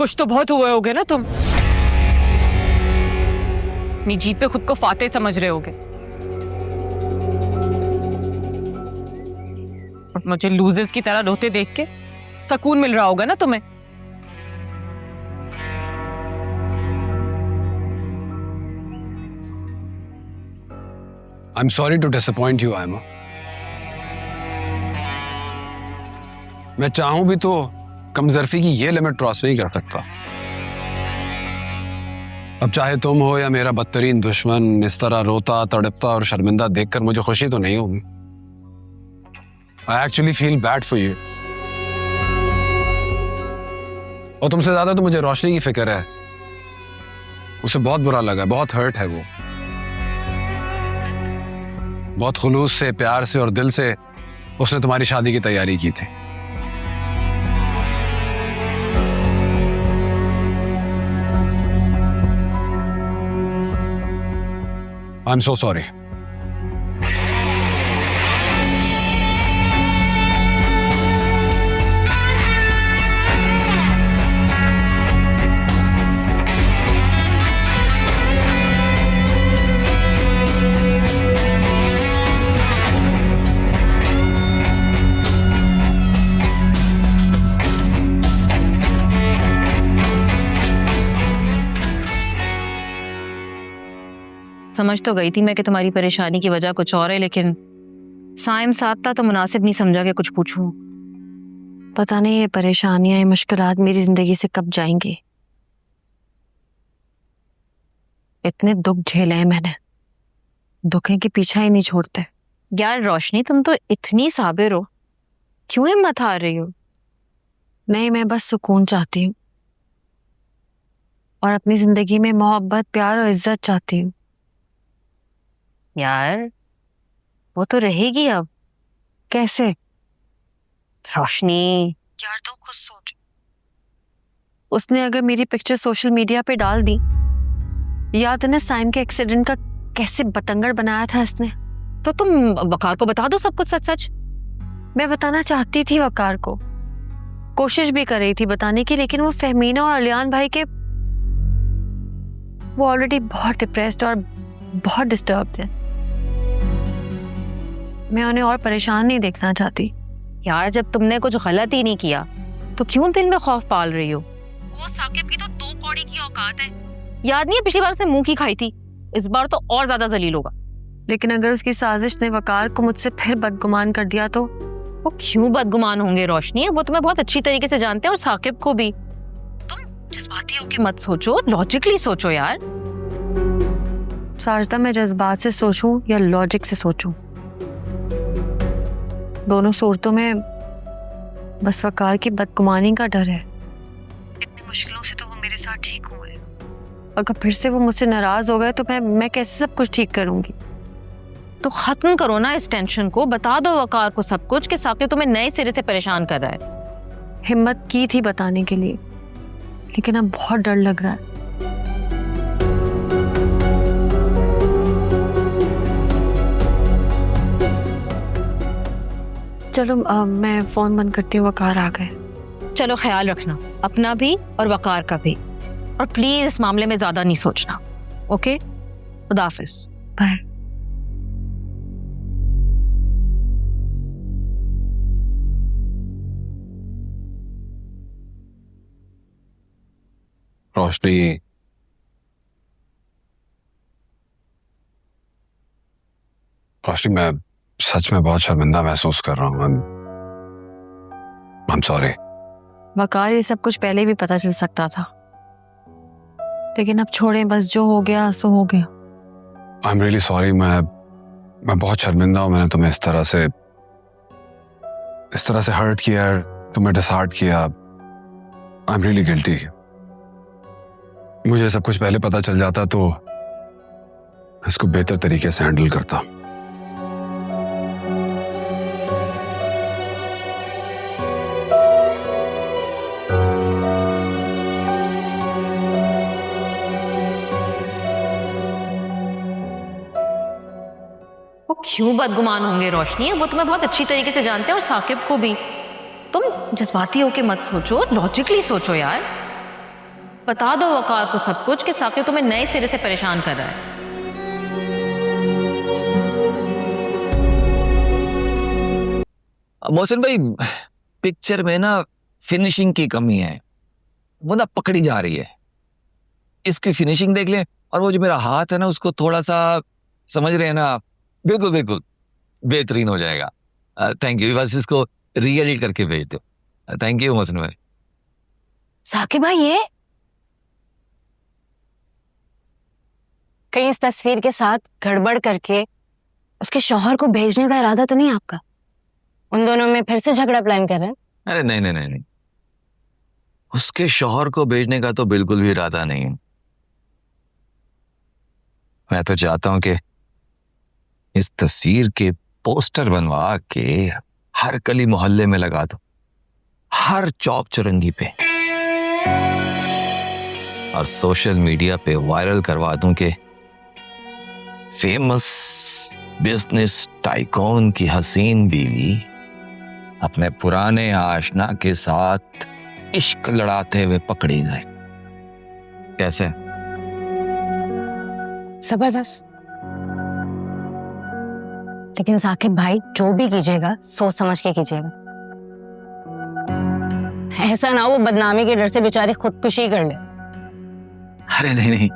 कुछ तो बहुत हुए होगे ना तुम। अपनी जीत पे खुद को फातेह समझ रहे होगे और मुझे लूजर्स की तरह रोते देख के सुकून मिल रहा होगा ना तुम्हें। I'm sorry to disappoint you, Aima. मैं चाहूं भी तो कमजरफी की ये लिमिट क्रॉस नहीं कर सकता। अब चाहे तुम हो या मेरा बदतरीन दुश्मन इस तरह रोता तड़पता और शर्मिंदा देखकर मुझे खुशी तो नहीं होगी। I actually feel bad for you. और तुमसे ज्यादा तो मुझे रोशनी की फिक्र है। उसे बहुत बुरा लगा, बहुत हर्ट है वो। बहुत खुलूस से, प्यार से और दिल से उसने तुम्हारी शादी की तैयारी की थी। I'm so sorry. समझ तो गई थी मैं कि तुम्हारी परेशानी की वजह कुछ और है, लेकिन साइम साथ था तो मुनासिब नहीं समझा कि कुछ पूछूं। पता नहीं ये परेशानियां, ये मुश्किलात मेरी जिंदगी से कब जाएंगी। इतने दुख झेले हैं मैंने, दुखें के पीछा ही नहीं छोड़ते। यार रोशनी, तुम तो इतनी साबिर हो, क्यों हिम्मत हार रही हो? नहीं, मैं बस सुकून चाहती हूँ और अपनी जिंदगी में मोहब्बत, प्यार और इज्जत चाहती हूँ। यार वो तो रहेगी अब। कैसे? रोशनी यार तुम खुद सोच, उसने अगर मेरी पिक्चर सोशल मीडिया पे डाल दी, याद है ना साइम के एक्सीडेंट का कैसे बतंगड़ बनाया था इसने, तो तुम वकार को बता दो सब कुछ सच सच। मैं बताना चाहती थी वकार को, कोशिश भी कर रही थी बताने की, लेकिन वो फहमीना और अलियान भाई के, वो ऑलरेडी बहुत डिप्रेस्ड और बहुत डिस्टर्ब्ड है। मैं उन्हें और परेशान नहीं देखना चाहती। यार जब तुमने कुछ गलत ही नहीं किया तो क्यों दिल में खौफ पाल रही हो? वो साकिब की तो 2 कौड़ी की औकात है। याद नहीं है पिछली बार उसने मुंह की खाई थी, इस बार तो और ज्यादा जलील होगा। लेकिन अगर उसकी साजिश ने वकार को मुझसे फिर बदगुमान कर दिया तो? वो क्यों बदगुमान होंगे रोशनी, वो तुम्हें बहुत अच्छी तरीके से जानते हैं और साकिब को भी। तुम जज्बाती होके मत सोचो, लॉजिकली सोचो यार। साजदा, मैं जज्बात से सोचूं या लॉजिक से सोचूं, दोनों सूरतों में बस वकार की बदगुमानी का डर है। इतनी मुश्किलों से तो वो मेरे साथ ठीक हुए, अगर फिर से वो मुझसे नाराज हो गए तो मैं कैसे सब कुछ ठीक करूंगी? तो खत्म करो ना इस टेंशन को, बता दो वकार को सब कुछ कि साकिब तुम्हें नए सिरे से परेशान कर रहा है। हिम्मत की थी बताने के लिए, लेकिन अब बहुत डर लग रहा है। चलो मैं फोन बंद करती हूँ, वकार आ गए। चलो ख्याल रखना अपना भी और वकार का भी, और प्लीज इस मामले में ज्यादा नहीं सोचना। ओके, खुदा हाफिज, बाय। रोशनी, रोशनी, मैं सच में बहुत शर्मिंदा महसूस कर रहा हूँ। I'm sorry। वकार, ये सब कुछ पहले भी पता चल सकता था, लेकिन अब छोड़ें, बस जो हो गया सो हो गया। I'm really sorry। मैं बहुत शर्मिंदा हूँ, मैंने तुम्हें इस तरह से हर्ट किया, तुम्हें डिसहार्ट किया। I'm really guilty। मुझे सब कुछ पहले पता चल जाता तो इसको बेहतर तरीके से हैंडल करता। वो क्यों बदगुमान होंगे रोशनी, वो तुम्हें बहुत अच्छी तरीके से जानते हैं और साकिब को भी। तुम जज्बाती होके मत सोचो, लॉजिकली सोचो यार। बता दो वकार को सब कुछ कि साकिब तुम्हें नए सिरे से परेशान कर रहा है। मोहसिन भाई, पिक्चर में ना फिनिशिंग की कमी है, वो ना पकड़ी जा रही है। इसकी फिनिशिंग देख लें, और वो जो मेरा हाथ है ना उसको थोड़ा सा, समझ रहे हैं ना, बिल्कुल बिल्कुल बेहतरीन हो जाएगा। Thank you. बस इसको री-एडिट करके भेज दो। थैंक यू मोहसिन भाई। साकिब भाई, ये कहीं इस तस्वीर के साथ गड़बड़ करके उसके शौहर को भेजने का इरादा तो नहीं आपका? उन दोनों में फिर से झगड़ा प्लान कर रहे हैं? अरे नहीं नहीं नहीं नहीं, उसके शौहर को भेजने का तो बिल्कुल भी इरादा नहीं है। मैं तो चाहता हूं कि इस तस्वीर के पोस्टर बनवा के हर गली मोहल्ले में लगा दो, हर चौक चौरंगी पे, और सोशल मीडिया पे वायरल करवा दूं कि फेमस बिजनेस टाइकून की हसीन बीवी अपने पुराने आशना के साथ इश्क लड़ाते हुए पकड़ी गई। कैसे? जबरदस्त। लेकिन साकिब भाई, जो भी कीजिएगा सोच समझ के कीजिएगा। ऐसा ना हो बदनामी के डर से बेचारी खुदकुशी कर ले। अरे नहीं नहीं,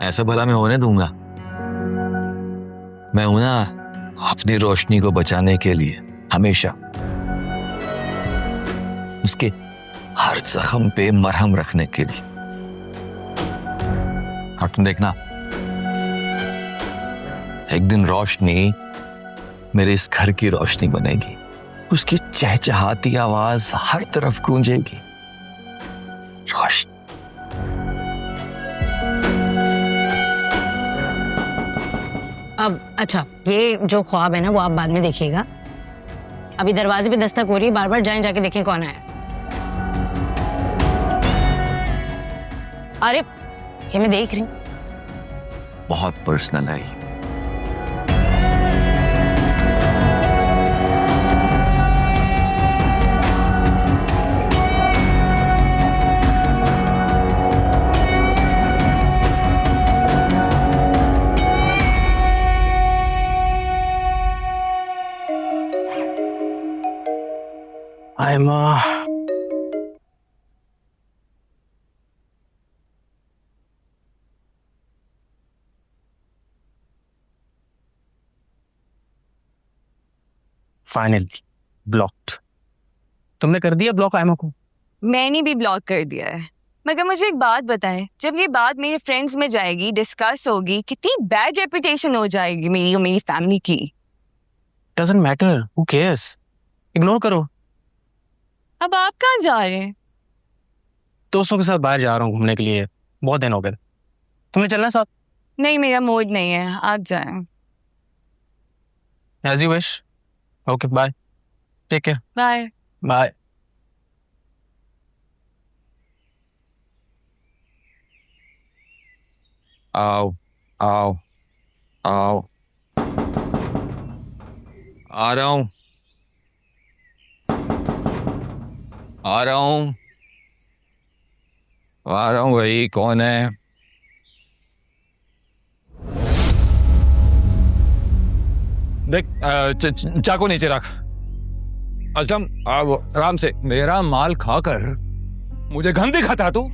ऐसा भला मैं होने दूंगा? मैं हूं ना अपनी रोशनी को बचाने के लिए, हमेशा उसके हर जख्म पे मरहम रखने के लिए। और तुम देखना, एक दिन रोशनी मेरे इस घर की रोशनी बनेगी, उसकी चहचहाती आवाज हर तरफ गूंजेगी। रोशनी। अब अच्छा, ये जो ख्वाब है ना वो आप बाद में देखिएगा। अभी दरवाजे पे दस्तक हो रही है, बार बार जाके देखें कौन आया। अरे ये मैं देख रही हूँ। बहुत पर्सनल है ये। I'm finally blocked. तुमने कर दिया ब्लॉक आयमा को? मैंने भी ब्लॉक कर दिया है। मगर मुझे एक बात बताएं, जब ये बात मेरे फ्रेंड्स में जाएगी, डिस्कस होगी, कितनी बैड रेपुटेशन हो जाएगी मेरी और मेरी फैमिली की। Doesn't matter, who cares, ignore करो। अब आप कहाँ जा रहे हैं? दोस्तों के साथ बाहर जा रहा हूँ घूमने के लिए, बहुत दिन हो गए। तुम्हें चलना साथ? नहीं, मेरा मूड नहीं है, आप जाएं। As you wish. Okay bye, take care. Bye bye. आओ आओ आओ, आ रहा हूं, आ रहा हूं, आ रहा हूं। भाई कौन है? देख, चाकू नीचे रख। असलम, आराम से। मेरा माल खाकर मुझे गंद दिखाता तू?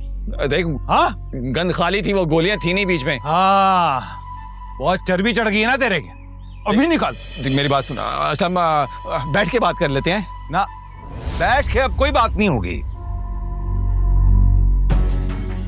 देख, हाँ गंद खाली थी, वो गोलियां थी नहीं बीच में। हाँ, बहुत चर्बी चढ़ गई है ना तेरे के। अभी निकाल। देख मेरी बात सुन असलम, बैठ के बात कर लेते हैं ना। बैठ के अब कोई बात नहीं होगी।